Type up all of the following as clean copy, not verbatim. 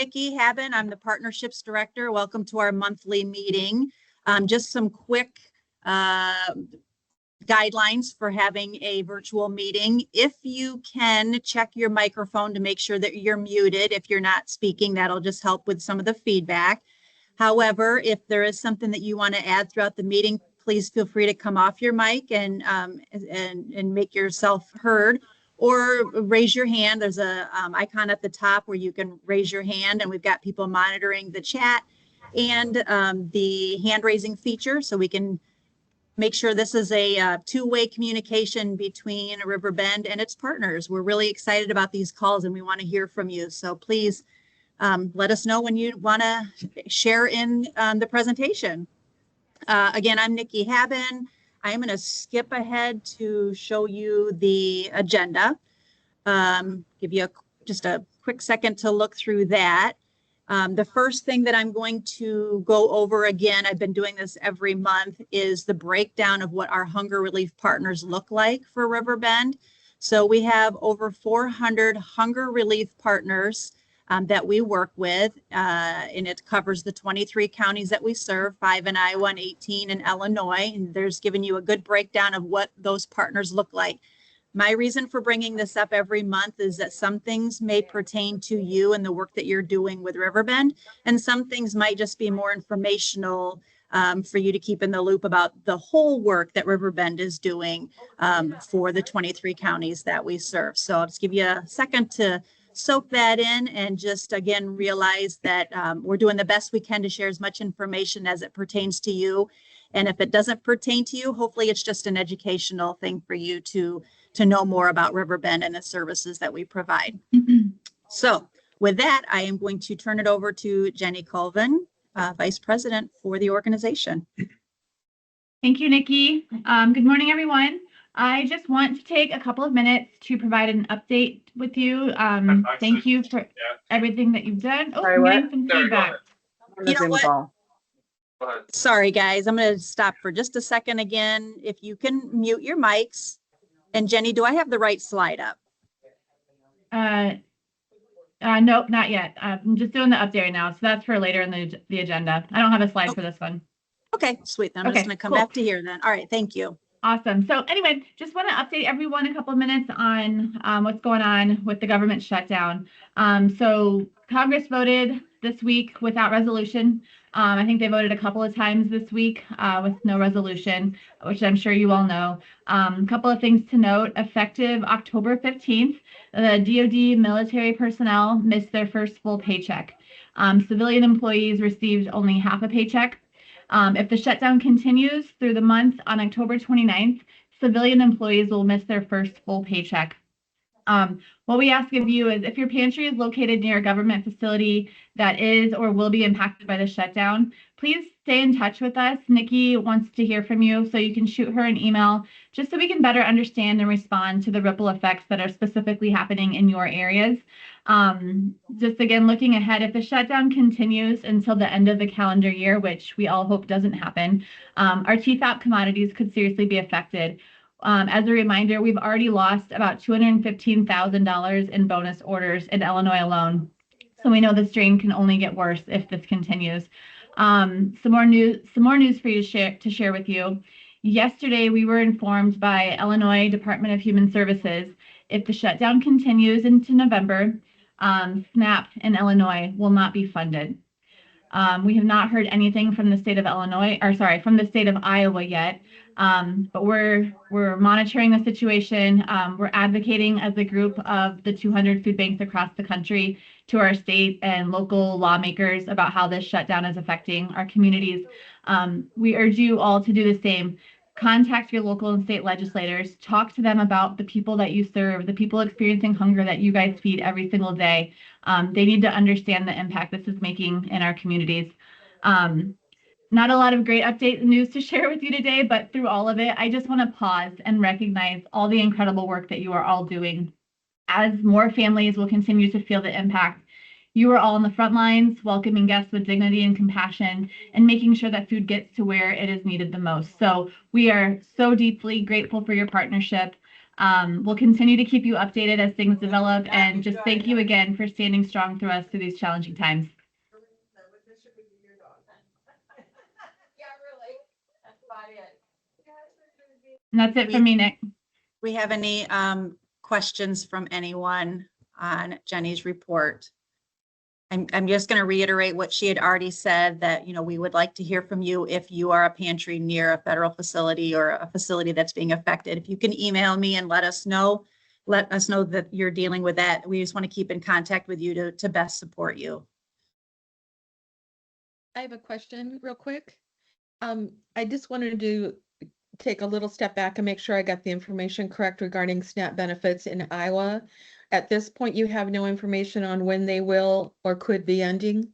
Nikki Haben. I'm the Partnerships Director. Welcome to our monthly meeting. Just some quick guidelines for having a virtual meeting. If you can, check your microphone to make sure that you're muted. If you're not speaking, that'll just help with some of the feedback. However, if there is something that you want to add throughout the meeting, please feel free to come off your mic and make yourself heard, or raise your hand. There's a icon at the top where you can raise your hand, and we've got people monitoring the chat and the hand raising feature, so we can make sure this is a two-way communication between Riverbend and its partners. We're really excited about these calls, and we want to hear from you. So please let us know when you want to share in the presentation. Again, I'm Nikki Haben. I am going to skip ahead to show you the agenda. Give you just a quick second to look through that. The first thing that I'm going to go over again, I've been doing this every month, is the breakdown of what our hunger relief partners look like for Riverbend. So we have over 400 hunger relief partners that we work with, and it covers the 23 counties that we serve, 5 in Iowa and 18 in Illinois. And there's given you a good breakdown of what those partners look like. My reason for bringing this up every month is that some things may pertain to you and the work that you're doing with Riverbend, and some things might just be more informational for you to keep in the loop about the whole work that Riverbend is doing for the 23 counties that we serve. So I'll just give you a second to soak that in and just again realize that we're doing the best we can to share as much information as it pertains to you. And if it doesn't pertain to you, hopefully it's just an educational thing for you to know more about Riverbend and the services that we provide. So with that, I am going to turn it over to Jenny Colvin, Vice President for the organization. Thank you, Nikki. Good morning, everyone. I just want to take a couple of minutes to provide an update with you. Thank you for everything that you've done. Oh, I'm getting some feedback. You know what? Sorry, guys. I'm going to stop for just a second again. If you can mute your mics. And Jenny, do I have the right slide up? Nope, not yet. I'm just doing the update right now. So that's for later in the agenda. I don't have a slide for this one. Okay, sweet. Then I'm just going to come back to here then. All right, thank you. Awesome. So anyway, just want to update everyone a couple of minutes on what's going on with the government shutdown. So Congress voted this week without resolution. I think they voted a couple of times this week with no resolution, which I'm sure you all know. A couple of things to note: effective October 15th, the DoD military personnel missed their first full paycheck. Civilian employees received only half a paycheck. If the shutdown continues through the month on October 29th, civilian employees will miss their first full paycheck. What we ask of you is, if your pantry is located near a government facility that is or will be impacted by the shutdown, please stay in touch with us. Nikki wants to hear from you, so you can shoot her an email just so we can better understand and respond to the ripple effects that are specifically happening in your areas. Just again, looking ahead, if the shutdown continues until the end of the calendar year, which we all hope doesn't happen, our TFAP commodities could seriously be affected. As a reminder, we've already lost about $215,000 in bonus orders in Illinois alone. So we know the strain can only get worse if this continues. Some more news for you to share with you. Yesterday, we were informed by Illinois Department of Human Services, if the shutdown continues into November, SNAP in Illinois will not be funded. We have not heard anything from the state of from the state of Iowa yet, but we're monitoring the situation. We're advocating as a group of the 200 food banks across the country to our state and local lawmakers about how this shutdown is affecting our communities. We urge you all to do the same. Contact your local and state legislators. Talk to them about the people that you serve, the people experiencing hunger that you guys feed every single day. They need to understand the impact this is making in our communities. Not a lot of great update news to share with you today, but through all of it, I just want to pause and recognize all the incredible work that you are all doing. As more families will continue to feel the impact, you are all on the front lines, welcoming guests with dignity and compassion, and making sure that food gets to where it is needed the most. So we are so deeply grateful for your partnership. We'll continue to keep you updated as things develop, and just thank you again for standing strong through us through these challenging times. And that's it for me, Nick. We have any questions from anyone on Jenny's report? I'm just going to reiterate what she had already said, that, you know, we would like to hear from you if you are a pantry near a federal facility or a facility that's being affected. If you can email me and let us know that you're dealing with that. We just want to keep in contact with you to best support you. I have a question real quick. I just wanted to take a little step back and make sure I got the information correct regarding SNAP benefits in Iowa. At this point, you have no information on when they will or could be ending?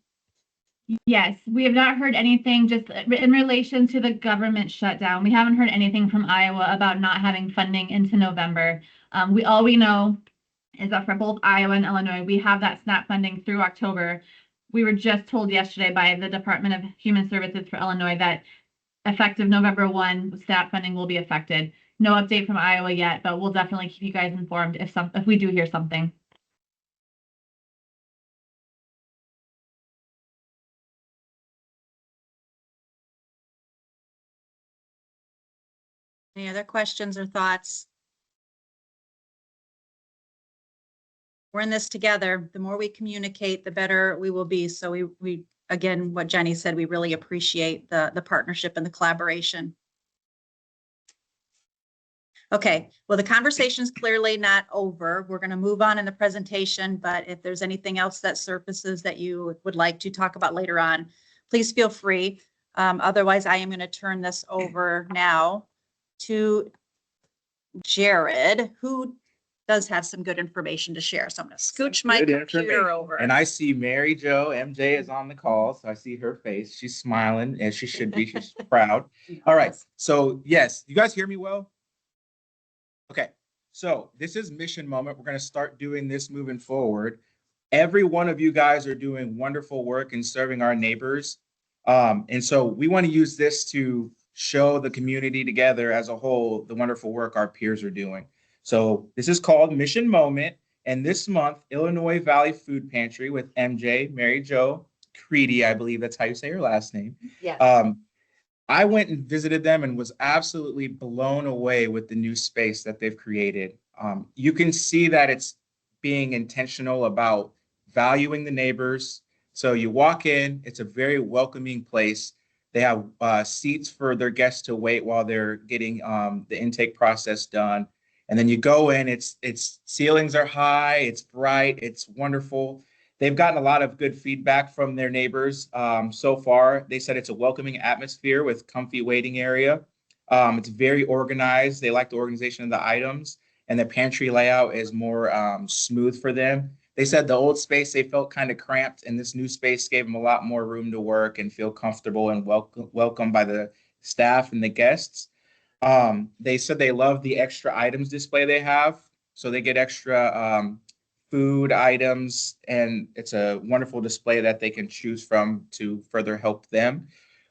Yes, we have not heard anything just in relation to the government shutdown. We haven't heard anything from Iowa about not having funding into November. All we know is that for both Iowa and Illinois, we have that SNAP funding through October. We were just told yesterday by the Department of Human Services for Illinois that effective November 1, SNAP funding will be affected. No update from Iowa yet, but we'll definitely keep you guys informed if we do hear something. Any other questions or thoughts? We're in this together. The more we communicate, the better we will be. So we again, what Jenny said, we really appreciate the partnership and the collaboration. Okay, well, the conversation is clearly not over. We're going to move on in the presentation, but if there's anything else that surfaces that you would like to talk about later on, please feel free. Otherwise, I am going to turn this over now to Jared, who does have some good information to share. So I'm going to scooch my computer over. And I see Mary Jo, MJ is on the call. So I see her face. She's smiling as she should be. She's proud. All right. So yes, you guys hear me well? Okay. So this is Mission Moment. We're going to start doing this moving forward. Every one of you guys are doing wonderful work in serving our neighbors. And so we want to use this to show the community together as a whole the wonderful work our peers are doing. So this is called Mission Moment. And this month, Illinois Valley Food Pantry with MJ, Mary Jo Creedy, I believe that's how you say her last name. Yes. I went and visited them and was absolutely blown away with the new space that they've created. You can see that it's being intentional about valuing the neighbors. So you walk in, it's a very welcoming place. They have seats for their guests to wait while they're getting the intake process done. And then you go in, it's ceilings are high, it's bright, it's wonderful. They've gotten a lot of good feedback from their neighbors so far. They said it's a welcoming atmosphere with comfy waiting area. It's very organized. They like the organization of the items, and the pantry layout is more smooth for them. They said the old space, they felt kind of cramped, and this new space gave them a lot more room to work and feel comfortable and welcome by the staff and the guests. They said they love the extra items display they have. So they get extra food items, and it's a wonderful display that they can choose from to further help them.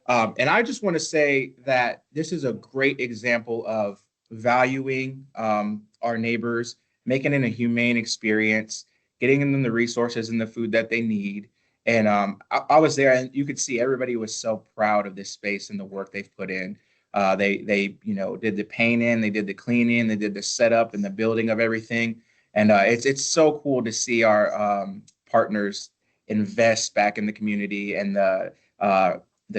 And I just want to say that this is a great example of valuing our neighbors, making it a humane experience, getting them the resources and the food that they need. And I was there, and you could see everybody was so proud of this space and the work they've put in. They did the painting, they did the cleaning, they did the setup and the building of everything. And it's so cool to see our partners invest back in the community and the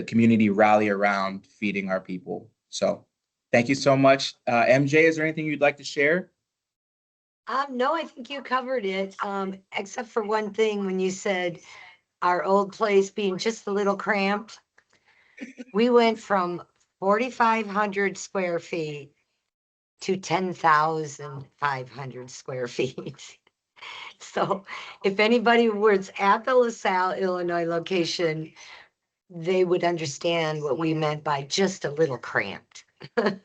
community rally around feeding our people. So thank you so much. MJ, is there anything you'd like to share? No, I think you covered it, except for one thing when you said our old place being just a little cramped. We went from 4,500 square feet to 10,500 square feet. So if anybody was at the LaSalle, Illinois location, they would understand what we meant by just a little cramped. Mary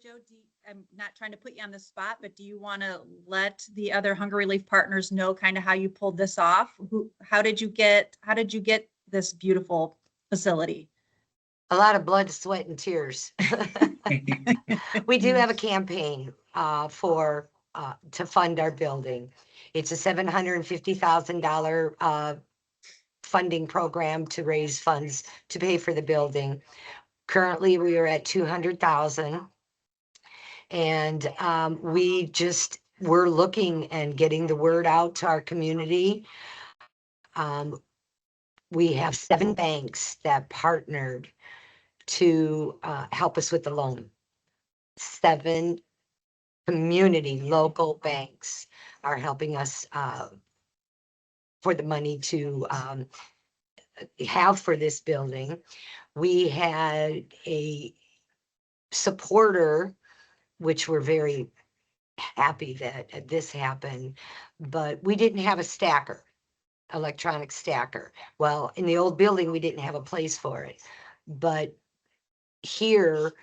Jo, I'm not trying to put you on the spot, but do you want to let the other Hunger Relief partners know kind of how you pulled this off? How did you get this beautiful facility? a lot of blood, sweat, and tears. We do have a campaign to fund our building. It's a $750,000 funding program to raise funds to pay for the building. Currently, we are at 200,000. And we're looking and getting the word out to our community. We have 7 banks that partnered to help us with the loan. 7 community local banks are helping us for the money to have for this building. We had a supporter, which we're very happy that this happened, but we didn't have a stacker, electronic stacker. Well, in the old building, we didn't have a place for it, but here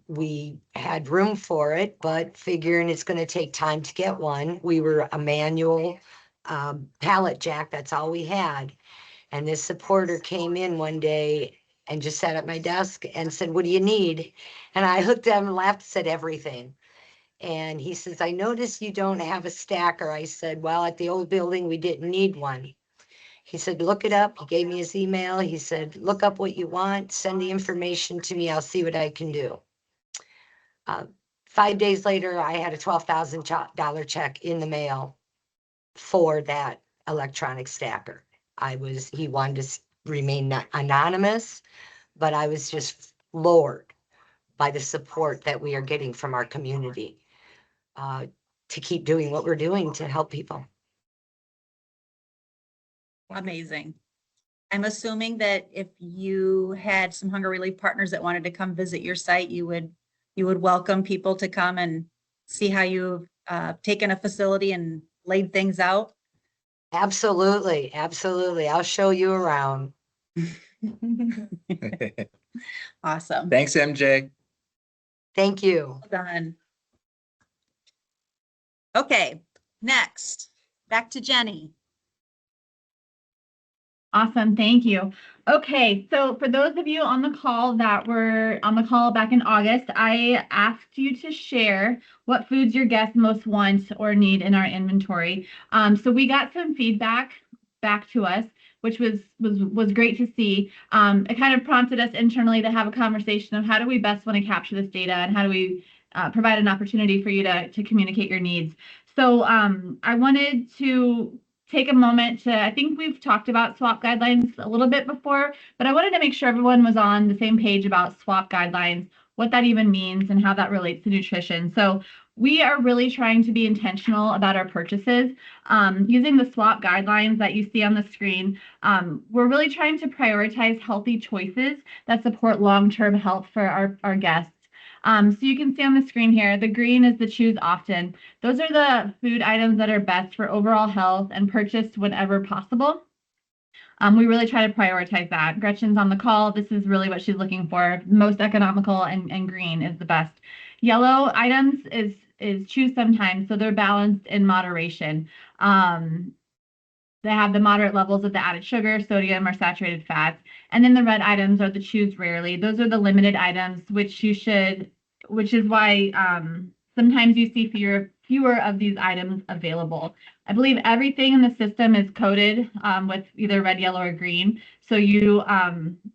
we had room for it, but figuring it's going to take time to get one. We were a manual pallet jack. That's all we had. And this supporter came in one day and just sat at my desk and said, "What do you need?" And I looked at him and laughed, said, "Everything." And he says, "I noticed you don't have a stacker." I said, "Well, at the old building, we didn't need one." He said, "Look it up." He gave me his email. He said, "Look up what you want, send the information to me. I'll see what I can do." 5 days later, I had a $12,000 check in the mail for that electronic stacker. He wanted to remain anonymous, but I was just floored by the support that we are getting from our community to keep doing what we're doing to help people. Amazing. I'm assuming that if you had some hunger relief partners that wanted to come visit your site, you would welcome people to come and see how you've taken a facility and laid things out. Absolutely. Absolutely. I'll show you around. Awesome. Thanks, MJ. Thank you. Well done. Okay, next, back to Jenny. Awesome, thank you. Okay, so for those of you on the call that were on the call back in August, I asked you to share what foods your guests most want or need in our inventory. So we got some feedback back to us, which was great to see. It kind of prompted us internally to have a conversation of how do we best want to capture this data and how do we provide an opportunity for you to communicate your needs. So I wanted to take a moment to, I think we've talked about SWAP guidelines a little bit before, but I wanted to make sure everyone was on the same page about SWAP guidelines, what that even means and how that relates to nutrition. So we are really trying to be intentional about our purchases. Using the SWAP guidelines that you see on the screen, we're really trying to prioritize healthy choices that support long-term health for our guests. So you can see on the screen here, the green is the choose often. Those are the food items that are best for overall health and purchased whenever possible. We really try to prioritize that. Gretchen's on the call. This is really what she's looking for. Most economical and green is the best. Yellow items is choose sometimes, so they're balanced in moderation. They have the moderate levels of the added sugar, sodium, or saturated fats. And then the red items are the choose rarely. Those are the limited items, which is why sometimes you see fewer of these items available. I believe everything in the system is coded with either red, yellow, or green. So you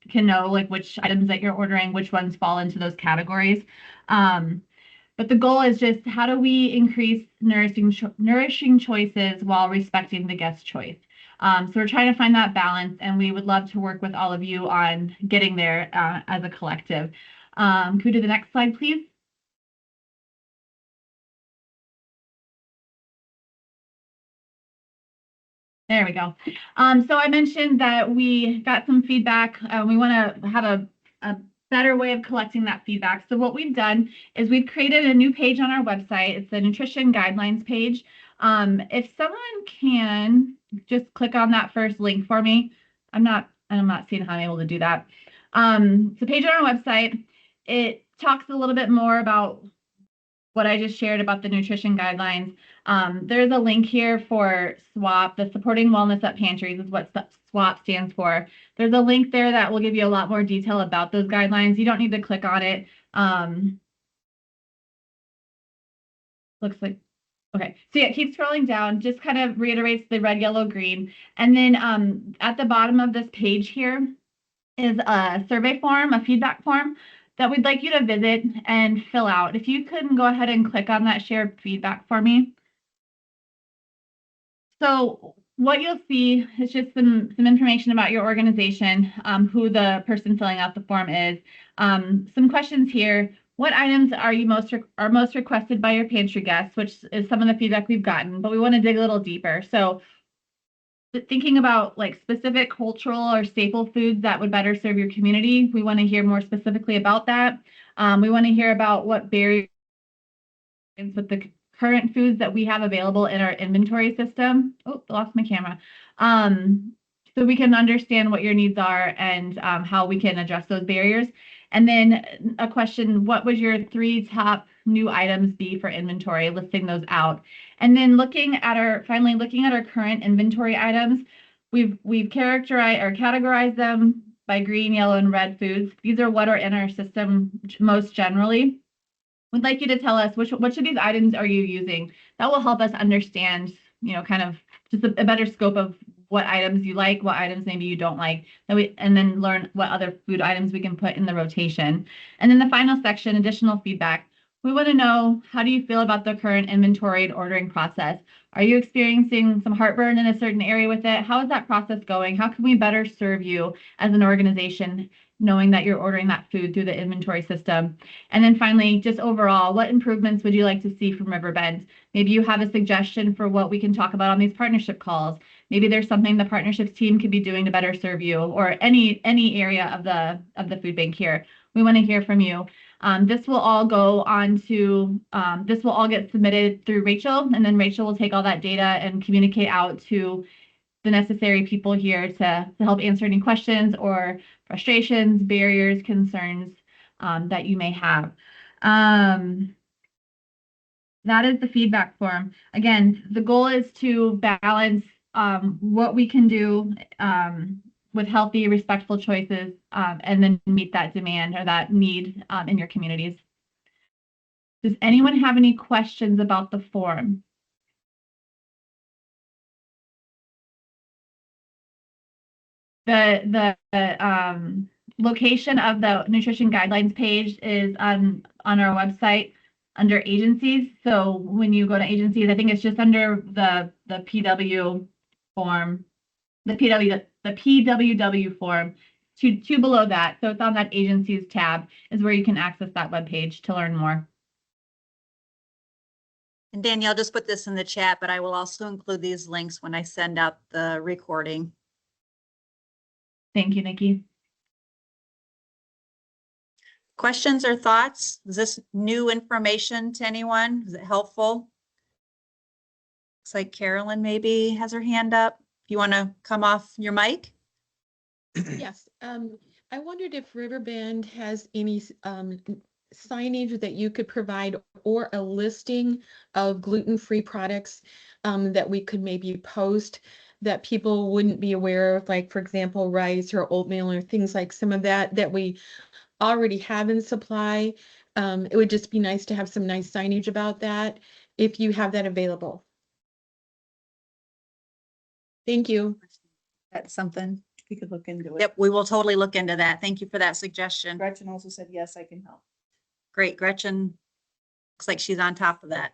can know like which items that you're ordering, which ones fall into those categories. But the goal is just how do we increase nourishing choices while respecting the guest choice. So we're trying to find that balance, and we would love to work with all of you on getting there as a collective. Can we do the next slide, please? There we go. So I mentioned that we got some feedback. We want to have a better way of collecting that feedback. So what we've done is we've created a new page on our website. It's the nutrition guidelines page. If someone can just click on that first link for me. I'm not seeing how I'm able to do that. It's a page on our website. It talks a little bit more about what I just shared about the nutrition guidelines. There's a link here for SWAP, the Supporting Wellness at Pantries is what SWAP stands for. There's a link there that will give you a lot more detail about those guidelines. You don't need to click on it. Looks like, okay. So yeah, keep scrolling down, just kind of reiterates the red, yellow, green. And then at the bottom of this page here is a survey form, a feedback form that we'd like you to visit and fill out. If you could go ahead and click on that share feedback for me. So what you'll see is just some information about your organization, who the person filling out the form is. Some questions here. What items are you most requested by your pantry guests, which is some of the feedback we've gotten, but we want to dig a little deeper. So thinking about like specific cultural or staple foods that would better serve your community, we want to hear more specifically about that. We want to hear about what barriers with the current foods that we have available in our inventory system. Oh, lost my camera. So we can understand what your needs are and how we can address those barriers. And then a question, what would your 3 top new items be for inventory, listing those out. And then finally looking at our current inventory items, we've categorized them by green, yellow, and red foods. These are what are in our system most generally. We'd like you to tell us which of these items are you using. That will help us understand, kind of just a better scope of what items you like, what items maybe you don't like, and then learn what other food items we can put in the rotation. And then the final section, additional feedback. We want to know, how do you feel about the current inventory and ordering process? Are you experiencing some heartburn in a certain area with it? How is that process going? How can we better serve you as an organization, knowing that you're ordering that food through the inventory system? And then finally, just overall, what improvements would you like to see from Riverbend? Maybe you have a suggestion for what we can talk about on these partnership calls. Maybe there's something the partnerships team could be doing to better serve you, or any area of the food bank here. We want to hear from you. This will all get submitted through Rachel, and then Rachel will take all that data and communicate out to the necessary people here to help answer any questions or frustrations, barriers, concerns that you may have. That is the feedback form. Again, the goal is to balance what we can do with healthy, respectful choices, and then meet that demand or that need in your communities. Does anyone have any questions about the form? The location of the nutrition guidelines page is on our website under agencies. So when you go to agencies, I think it's just under the PW form, the PWW form, two below that. So it's on that agencies tab is where you can access that webpage to learn more. And Danielle, just put this in the chat, but I will also include these links when I send out the recording. Thank you, Nikki. Questions or thoughts? Is this new information to anyone? Is it helpful? Looks like Carolyn maybe has her hand up. If you want to come off your mic. Yes, I wondered if Riverbend has any signage that you could provide, or a listing of gluten-free products that we could maybe post that people wouldn't be aware of, like, for example, rice or oatmeal or things like some of that we already have in supply. It would just be nice to have some nice signage about that if you have that available. Thank you. That's something. We could look into it. Yep, we will totally look into that. Thank you for that suggestion. Gretchen also said, yes, I can help. Great, Gretchen. Looks like she's on top of that.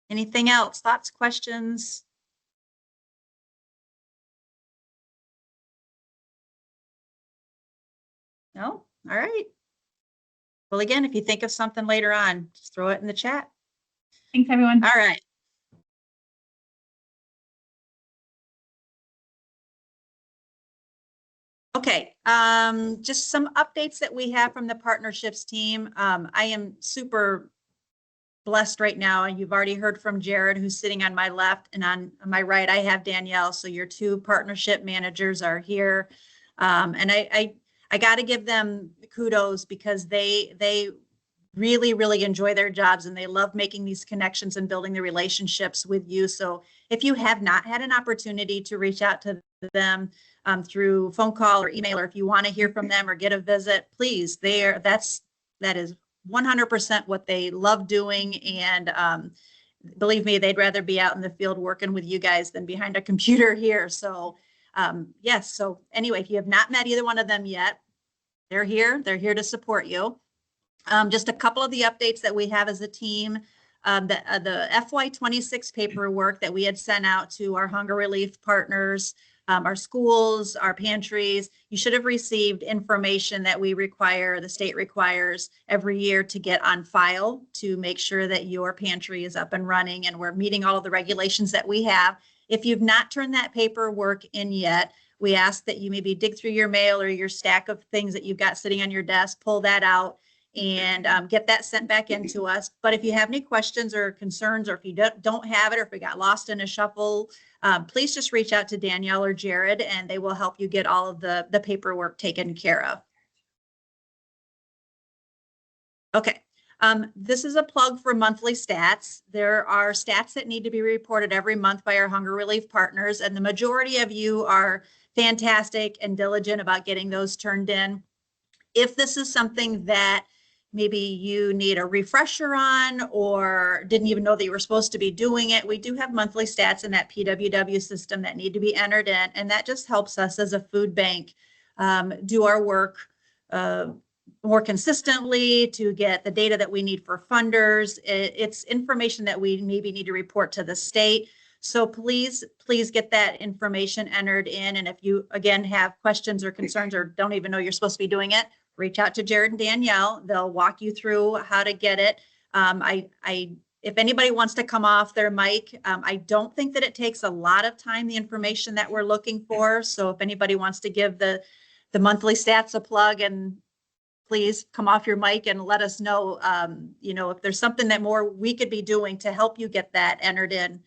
Anything else? Thoughts, questions? No? All right. Well, again, if you think of something later on, just throw it in the chat. Thanks, everyone. All right. Okay, just some updates that we have from the partnerships team. I am super blessed right now, and you've already heard from Jared, who's sitting on my left, and on my right, I have Danielle. So your 2 partnership managers are here. And I got to give them kudos because they really, really enjoy their jobs and they love making these connections and building the relationships with you. So if you have not had an opportunity to reach out to them through phone call or email, or if you want to hear from them or get a visit, please, that is 100% what they love doing. And believe me, they'd rather be out in the field working with you guys than behind a computer here. So yes. So anyway, if you have not met either one of them yet, they're here to support you. Just a couple of the updates that we have as a team. The FY26 paperwork that we had sent out to our hunger relief partners, our schools, our pantries. You should have received information that we require, the state requires every year to get on file to make sure that your pantry is up and running and we're meeting all of the regulations that we have. If you've not turned that paperwork in yet, we ask that you maybe dig through your mail or your stack of things that you've got sitting on your desk, pull that out and get that sent back into us. But if you have any questions or concerns, or if you don't have it, or if it got lost in a shuffle, please just reach out to Danielle or Jared and they will help you get all of the paperwork taken care of. Okay. This is a plug for monthly stats. There are stats that need to be reported every month by our hunger relief partners, and the majority of you are fantastic and diligent about getting those turned in. If this is something that maybe you need a refresher on or didn't even know that you were supposed to be doing it, we do have monthly stats in that PWW system that need to be entered in, and that just helps us as a food bank do our work more consistently to get the data that we need for funders. It's information that we maybe need to report to the state. So please get that information entered in. And if you, again, have questions or concerns or don't even know you're supposed to be doing it, reach out to Jared and Danielle. They'll walk you through how to get it. If anybody wants to come off their mic, I don't think that it takes a lot of time, the information that we're looking for. So if anybody wants to give the monthly stats a plug, and please come off your mic and let us know, if there's something that more we could be doing to help you get that entered in.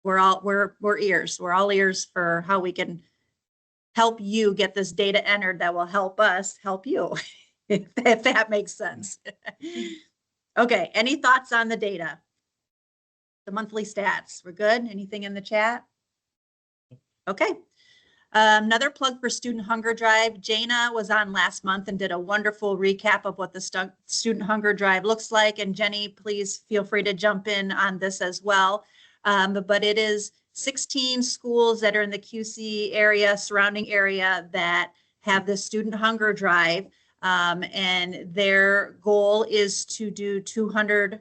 We're ears. We're all ears for how we can help you get this data entered that will help us help you, if that makes sense. Okay, any thoughts on the data? The monthly stats, we're good? Anything in the chat? Okay. Another plug for Student Hunger Drive. Jana was on last month and did a wonderful recap of what the Student Hunger Drive looks like. And Jenny, please feel free to jump in on this as well. But it is 16 schools that are in the QC area, surrounding area, that have the Student Hunger Drive. And their goal is to do 1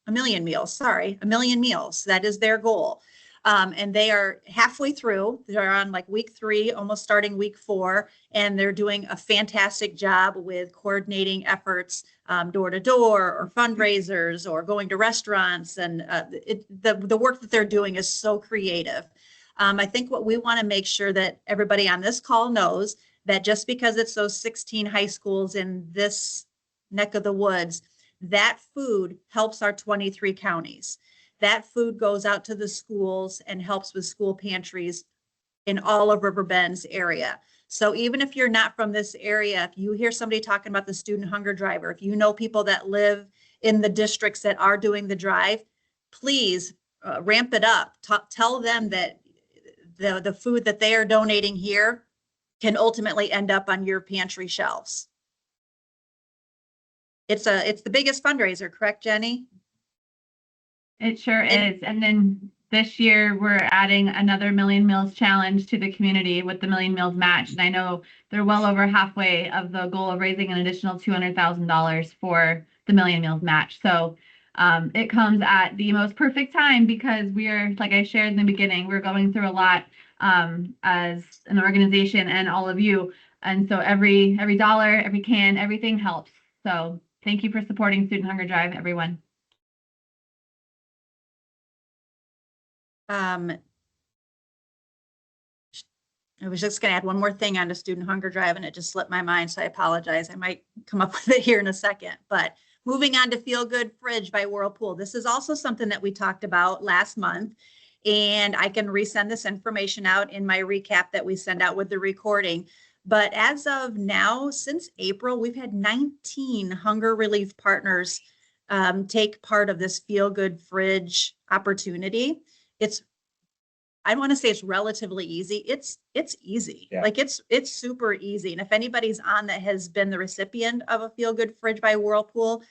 million meals, sorry, 1 million meals. That is their goal. And they are halfway through. They're on like week 3, almost starting week 4, and they're doing a fantastic job with coordinating efforts door to door, or fundraisers, or going to restaurants. And the work that they're doing is so creative. I think what we want to make sure that everybody on this call knows, that just because it's those 16 high schools in this neck of the woods, that food helps our 23 counties. That food goes out to the schools and helps with school pantries in all of Riverbend's area. So even if you're not from this area, if you hear somebody talking about the Student Hunger Drive, or if you know people that live in the districts that are doing the drive, please ramp it up. Tell them that the food that they are donating here can ultimately end up on your pantry shelves. It's the biggest fundraiser, correct, Jenny? It sure is. And then this year we're adding another Million Meals Challenge to the community with the Million Meals Match. And I know they're well over halfway of the goal of raising an additional $200,000 for the Million Meals Match. So it comes at the most perfect time, because we are, like I shared in the beginning, we're going through a lot as an organization and all of you. And so every dollar, every can, everything helps. So thank you for supporting Student Hunger Drive, everyone. I was just going to add one more thing on the Student Hunger Drive, and it just slipped my mind, so I apologize. I might come up with it here in a second. But moving on to Feel Good Fridge by Whirlpool. This is also something that we talked about last month, and I can resend this information out in my recap that we send out with the recording. But as of now, since April, we've had 19 hunger relief partners take part of this Feel Good Fridge opportunity. I want to say it's relatively easy. It's easy. Yeah. Like it's super easy. And if anybody's on that has been the recipient of a Feel Good Fridge by Whirlpool,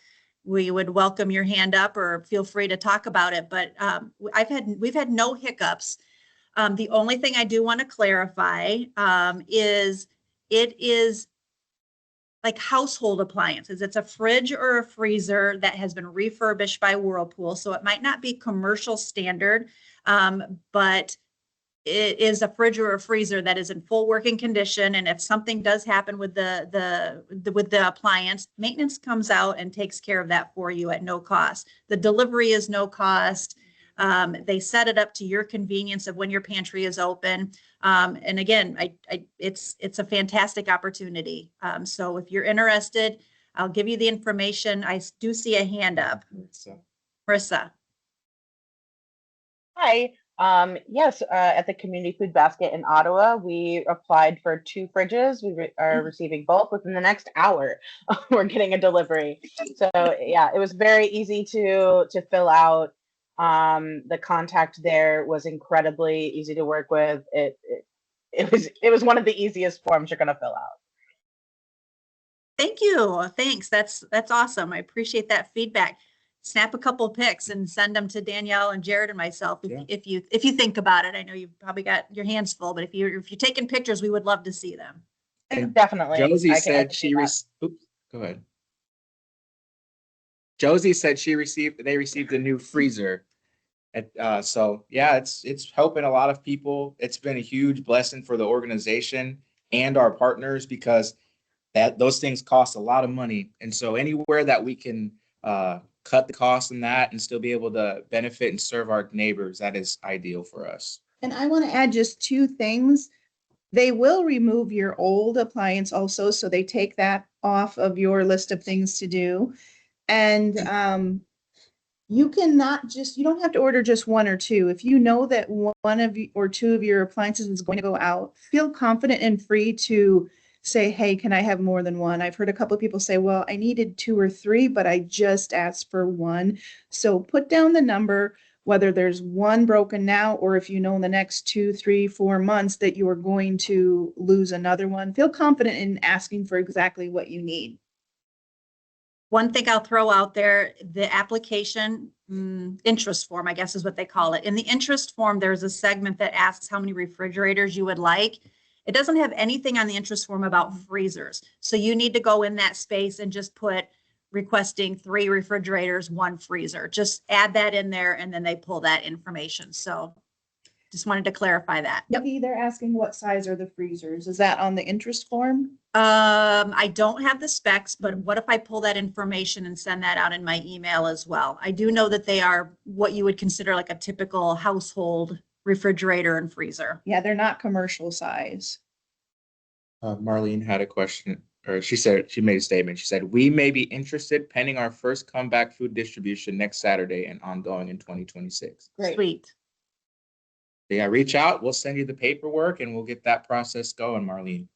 we would welcome your hand up or feel free to talk about it. But we've had no hiccups. The only thing I do want to clarify is it is like household appliances. It's a fridge or a freezer that has been refurbished by Whirlpool. So it might not be commercial standard, but it is a fridge or a freezer that is in full working condition. And if something does happen with the appliance, maintenance comes out and takes care of that for you at no cost. The delivery is no cost. They set it up to your convenience of when your pantry is open. And again, it's a fantastic opportunity. So if you're interested, I'll give you the information. I do see a hand up. So, Marissa. Hi. Yes, at the Community Food Basket in Ottawa, we applied for 2 fridges. We are receiving both within the next hour. We're getting a delivery. So yeah, it was very easy to fill out. The contact there was incredibly easy to work with. It was one of the easiest forms you're gonna fill out. Thank you. Thanks. That's awesome. I appreciate that feedback. Snap a couple pics and send them to Danielle and Jared and myself if you think about it. I know you've probably got your hands full, but if you're taking pictures, we would love to see them. and Definitely. Josie I said can she do that. oops, go ahead. Josie said they received a new freezer. So yeah, it's helping a lot of people. It's been a huge blessing for the organization and our partners because those things cost a lot of money. And so anywhere that we can cut the cost in that and still be able to benefit and serve our neighbors, that is ideal for us. And I want to add just 2 things. They will remove your old appliance also, so they take that off of your list of things to do. And you don't have to order just 1 or 2. If you know that 1 of you or 2 of your appliances is going to go out, feel confident and free to say, hey, can I have more than 1? I've heard a couple of people say, well, I needed 2 or 3, but I just asked for 1. So put down the number, whether there's 1 broken now, or if you know in the next 2, 3, 4 months that you are going to lose another one, feel confident in asking for exactly what you need. One thing I'll throw out there, the application interest form, I guess is what they call it. In the interest form, there's a segment that asks how many refrigerators you would like. It doesn't have anything on the interest form about freezers. So you need to go in that space and just put requesting 3 refrigerators, 1 freezer. Just add that in there and then they pull that information. So just wanted to clarify that. Maybe they're asking what size are the freezers? Is that on the interest form? I don't have the specs, but what if I pull that information and send that out in my email as well? I do know that they are what you would consider like a typical household refrigerator and freezer. Yeah, they're not commercial size. Marlene had a question, or she made a statement. She said, we may be interested pending our first comeback food distribution next Saturday and ongoing in 2026. Great. Sweet. Yeah, reach out. We'll send you the paperwork and we'll get that process going, Marlene.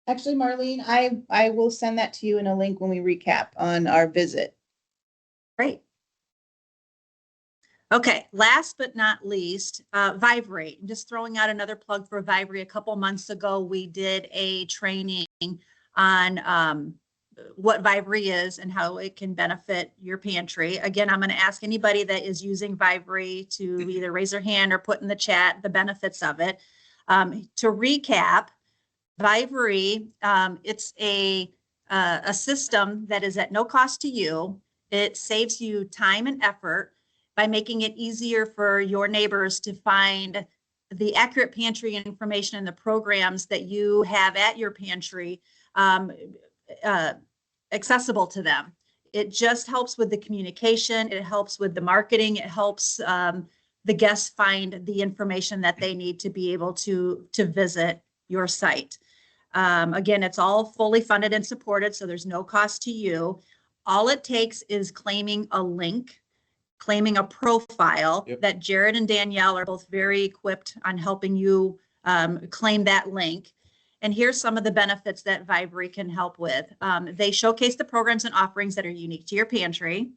Actually, Marlene, I will send that to you in a link when we recap on our visit. Great. Okay, last but not least, Vibrate. I'm just throwing out another plug for Vibrate. A couple months ago, we did a training on what Vibrate is and how it can benefit your pantry. Again, I'm going to ask anybody that is using Vibrate to either raise their hand or put in the chat the benefits of it. To recap, Vibrate, it's a system that is at no cost to you. It saves you time and effort by making it easier for your neighbors to find the accurate pantry information and the programs that you have at your pantry accessible to them. It just helps with the communication. It helps with the marketing. It helps the guests find the information that they need to be able to visit your site. Again, it's all fully funded and supported, so there's no cost to you. All it takes is claiming a link, claiming a profile that Jared and Danielle are both very equipped on helping you claim that link. And here's some of the benefits that Vivery can help with. They showcase the programs and offerings that are unique to your pantry.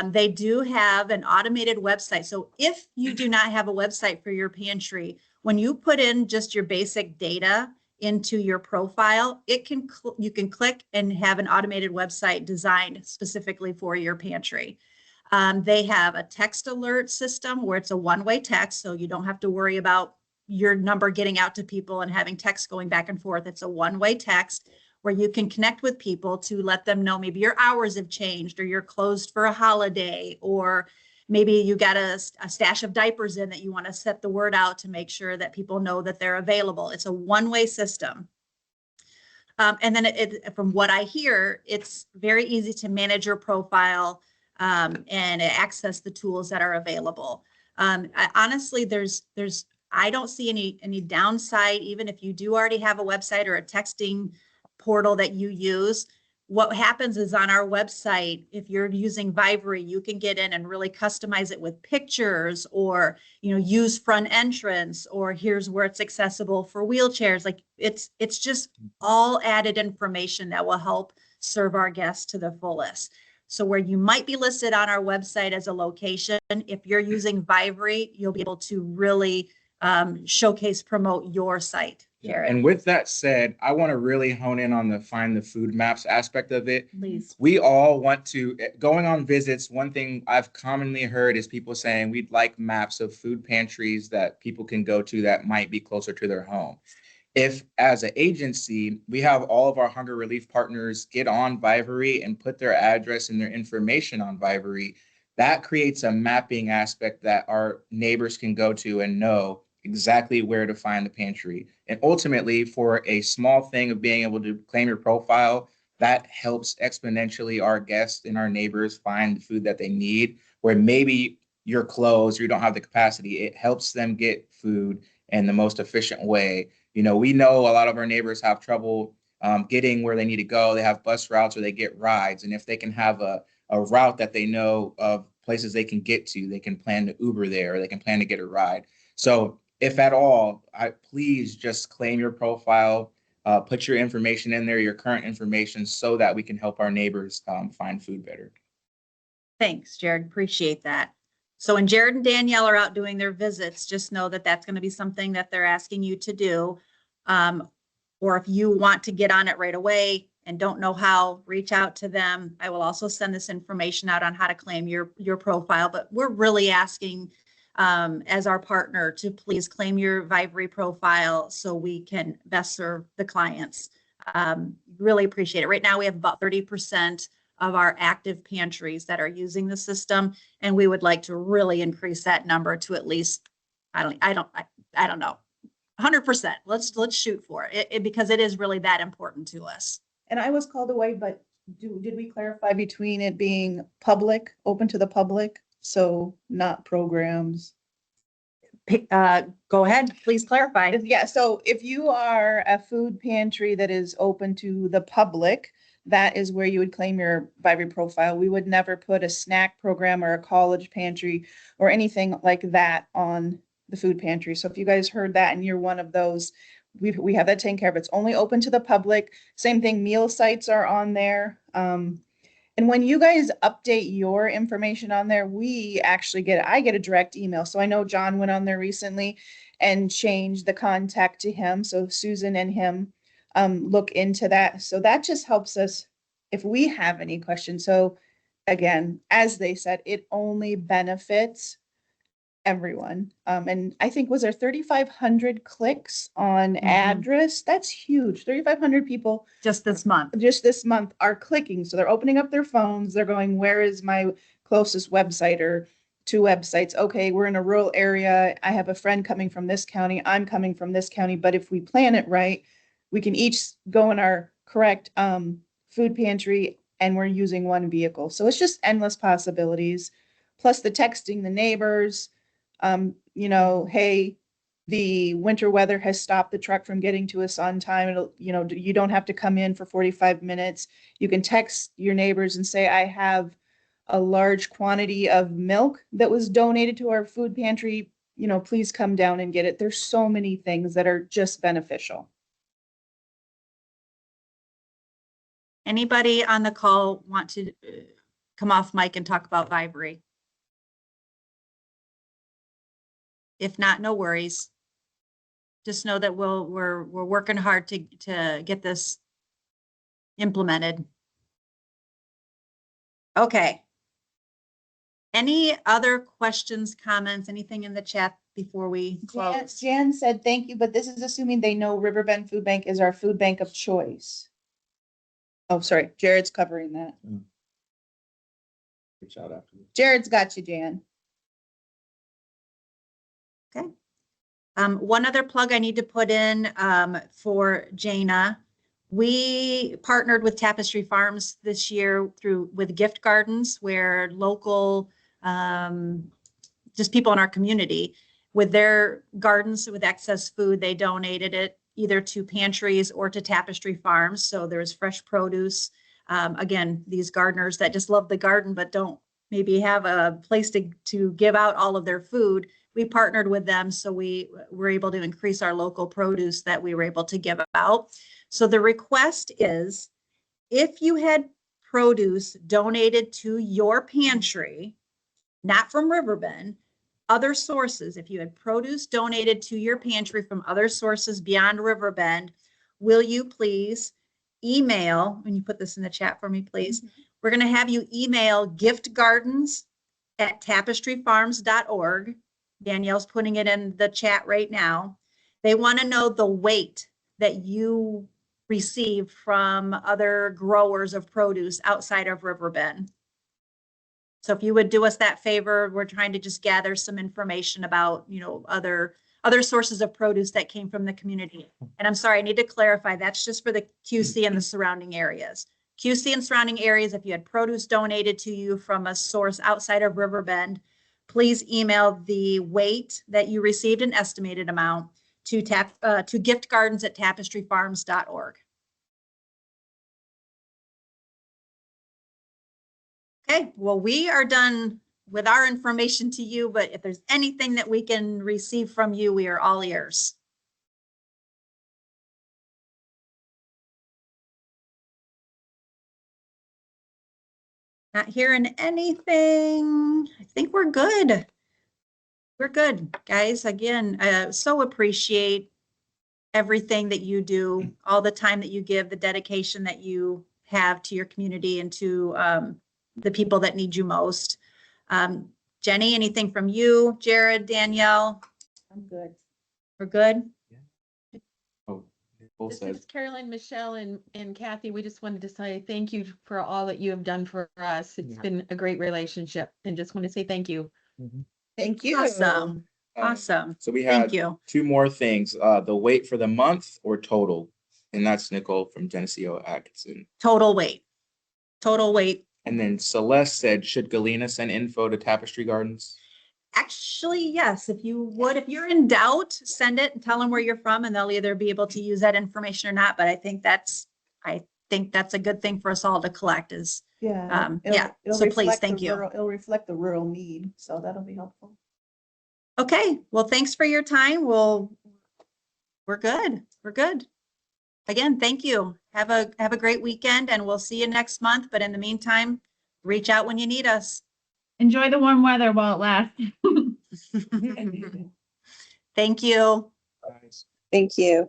They do have an automated website. So if you do not have a website for your pantry, when you put in just your basic data into your profile, you can click and have an automated website designed specifically for your pantry. They have a text alert system where it's a one-way text, so you don't have to worry about your number getting out to people and having text going back and forth. It's a one-way text where you can connect with people to let them know maybe your hours have changed or you're closed for a holiday, or maybe you got a stash of diapers in that you want to set the word out to make sure that people know that they're available. It's a one-way system. And then from what I hear, it's very easy to manage your profile and access the tools that are available. Honestly, I don't see any downside, even if you do already have a website or a texting portal that you use. What happens is on our website, if you're using Vivery, you can get in and really customize it with pictures, or use front entrance, or here's where it's accessible for wheelchairs. Like it's just all added information that will help serve our guests to the fullest. So where you might be listed on our website as a location, if you're using Vivery, you'll be able to really showcase, promote your site. Jared. And with that said, I want to really hone in on the find the food maps aspect of it. Please. We all want to, going on visits, one thing I've commonly heard is people saying we'd like maps of food pantries that people can go to that might be closer to their home. If as an agency, we have all of our hunger relief partners get on Vivery and put their address and their information on Vivery, that creates a mapping aspect that our neighbors can go to and know exactly where to find the pantry. And ultimately, for a small thing of being able to claim your profile, that helps exponentially our guests and our neighbors find the food that they need, where maybe you're closed or you don't have the capacity. It helps them get food in the most efficient way. We know a lot of our neighbors have trouble getting where they need to go. They have bus routes or they get rides. And if they can have a route that they know of places they can get to, they can plan to Uber there, or they can plan to get a ride. So if at all, please just claim your profile, put your information in there, your current information, so that we can help our neighbors find food better. Thanks, Jared. Appreciate that. So when Jared and Danielle are out doing their visits, just know that that's going to be something that they're asking you to do. Or if you want to get on it right away and don't know how, reach out to them. I will also send this information out on how to claim your profile, but we're really asking as our partner to please claim your Vivery profile so we can best serve the clients. Really appreciate it. Right now we have about 30% of our active pantries that are using the system, and we would like to really increase that number to at least, I don't know, 100%. Let's shoot for it, because it is really that important to us. And I was called away, but did we clarify between it being public, open to the public? So not programs. Go ahead, please clarify. Yeah, so if you are a food pantry that is open to the public, that is where you would claim your Vivery profile. We would never put a snack program or a college pantry or anything like that on the food pantry. So if you guys heard that and you're one of those, we have that taken care of. It's only open to the public. Same thing, meal sites are on there. And when you guys update your information on there, I get a direct email. So I know John went on there recently and changed the contact to him. So Susan and him look into that. So that just helps us if we have any questions. So again, as they said, it only benefits everyone. And I think was there 3,500 clicks on address? That's huge. 3,500 people Just this month. Are clicking. So they're opening up their phones. They're going, where is my closest website or 2 websites? Okay, we're in a rural area. I have a friend coming from this county. I'm coming from this county. But if we plan it right, we can each go in our correct food pantry, and we're using one vehicle. So it's just endless possibilities. Plus the texting the neighbors. Hey, the winter weather has stopped the truck from getting to us on time. You don't have to come in for 45 minutes. You can text your neighbors and say, I have a large quantity of milk that was donated to our food pantry. Please come down and get it. There's so many things that are just beneficial. Anybody on the call want to come off mic and talk about Vivery? If not, no worries. Just know that we're working hard to get this implemented. Okay. Any other questions, comments, anything in the chat before we close? Jan said, thank you, but this is assuming they know Riverbend Food Bank is our food bank of choice. Oh, sorry, Jared's covering that. Reach out after. Jared's got you, Jan. Okay. One other plug I need to put in for Jana. We partnered with Tapestry Farms this year with gift gardens where local, just people in our community with their gardens with excess food, they donated it either to pantries or to Tapestry Farms. So there's fresh produce. Again, these gardeners that just love the garden but don't maybe have a place to give out all of their food. We partnered with them, so we were able to increase our local produce that we were able to give out. So the request is, if you had produce donated to your pantry, not from Riverbend, other sources, if you had produce donated to your pantry from other sources beyond Riverbend, will you please email, when you put this in the chat for me, please, we're going to have you email giftgardens@tapestryfarms.org. Danielle's putting it in the chat right now. They want to know the weight that you received from other growers of produce outside of Riverbend. So if you would do us that favor, we're trying to just gather some information about, other sources of produce that came from the community. And I'm sorry, I need to clarify, that's just for the QC and the surrounding areas. QC and surrounding areas, if you had produce donated to you from a source outside of Riverbend, please email the weight that you received, an estimated amount, to giftgardens@tapestryfarms.org. Okay, well, we are done with our information to you, but if there's anything that we can receive from you, we are all ears. Not hearing anything. I think we're good. We're good, guys. Again, so appreciate everything that you do, all the time that you give, the dedication that you have to your community and to the people that need you most. Jenny, anything from you? Jared, Danielle? I'm good. We're good? Oh, Nicole This said, is Carolyn, Michelle, and Kathy. We just wanted to say thank you for all that you have done for us. It's Yeah. been a great relationship, and just want to say thank you. Thank you. Awesome. Awesome. so we Thank had you. two more things, the weight for the month or total. And that's Nicole from Geneseo Atkinson. Total weight. Total weight. And then Celeste said, should Galena send info to Tapestry Gardens? Actually, yes, if you would, if you're in doubt, send it and tell them where you're from and they'll either be able to use that information or not. But I think that's a good thing for us all to collect is, Yeah. yeah. It'll So please, reflect the thank you. It'll reflect the rural need, so that'll be helpful. Okay, well, thanks for your time. We're good. We're good. Again, thank you. Have a great weekend and we'll see you next month. But in the meantime, reach out when you need us. Enjoy the warm weather while it lasts. Thank you. Guys. Thank you.